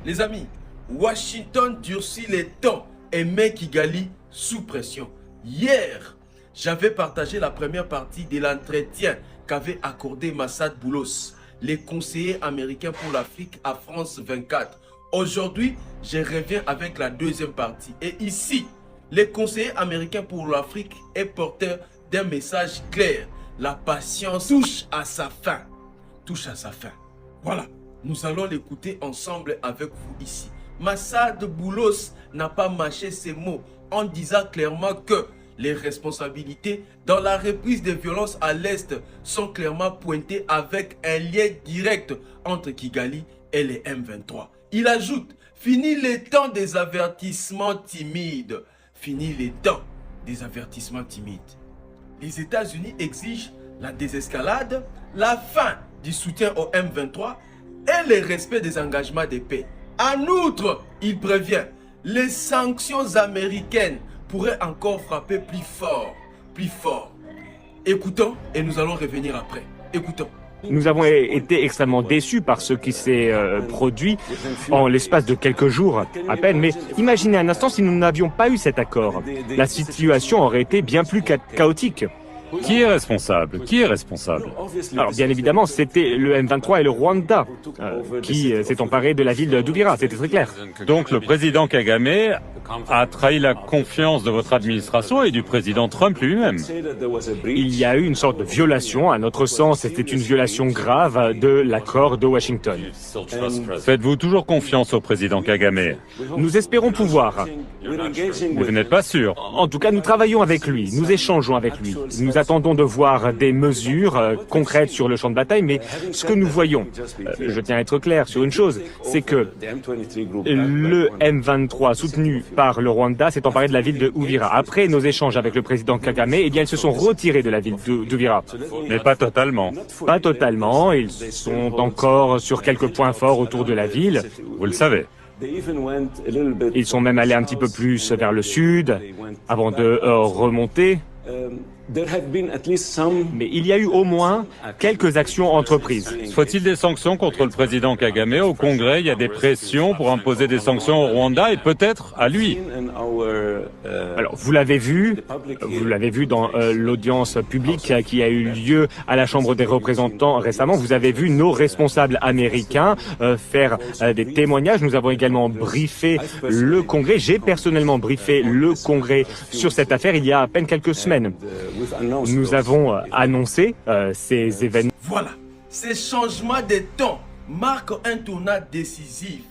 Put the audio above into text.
Les amis, Washington durcit les temps et met Kigali sous pression. Hier, j'avais partagé la première partie de l'entretien qu'avait accordé Massad Boulos, les conseillers américains pour l'Afrique à France 24. Aujourd'hui, je reviens avec la deuxième partie. Et ici, les conseillers américains pour l'Afrique est porteur d'un message clair. La patience touche à sa fin. Touche à sa fin. Voilà, nous allons l'écouter ensemble avec vous ici. Massad Boulos n'a pas mâché ses mots en disant clairement que les responsabilités dans la reprise des violences à l'Est sont clairement pointées avec un lien direct entre Kigali et les M23. Il ajoute, fini les temps des avertissements timides. Fini les temps des avertissements timides. Les États-Unis exigent la désescalade, la fin du soutien au M23 et le respect des engagements de paix. En outre, il prévient, les sanctions américaines pourraient encore frapper plus fort, plus fort. Écoutons et nous allons revenir après. Écoutons. Nous avons été extrêmement déçus par ce qui s'est produit en l'espace de quelques jours à peine. Mais imaginez un instant si nous n'avions pas eu cet accord. La situation aurait été bien plus chaotique. Qui est responsable? Qui est responsable? Alors bien évidemment, c'était le M23 et le Rwanda qui s'est emparé de la ville d'Uvira, c'était très clair. Donc le président Kagame a trahi la confiance de votre administration et du président Trump lui-même. Il y a eu une sorte de violation, à notre sens, c'était une violation grave de l'accord de Washington. Faites-vous toujours confiance au président Kagame? Nous espérons pouvoir. Mais vous n'êtes pas sûr? En tout cas, nous travaillons avec lui, nous échangeons avec lui. Nous attendons de voir des mesures concrètes sur le champ de bataille, mais ce que nous voyons, je tiens à être clair sur une chose, c'est que le M23 soutenu par le Rwanda s'est emparé de la ville de Uvira. Après nos échanges avec le président Kagame, eh bien, ils se sont retirés de la ville d'Uvira. Mais pas totalement. Pas totalement, ils sont encore sur quelques points forts autour de la ville. Vous le savez. Ils sont même allés un petit peu plus vers le sud, avant de remonter. Mais il y a eu au moins quelques actions entreprises. Faut-il des sanctions contre le président Kagame? Au Congrès, il y a des pressions pour imposer des sanctions au Rwanda et peut-être à lui. Alors, vous l'avez vu dans l'audience publique qui a eu lieu à la Chambre des représentants récemment. Vous avez vu nos responsables américains faire des témoignages. Nous avons également briefé le Congrès. J'ai personnellement briefé le Congrès sur cette affaire il y a à peine quelques semaines. Nous avons annoncé ces événements. Voilà, ces changements de temps marquent un tournant décisif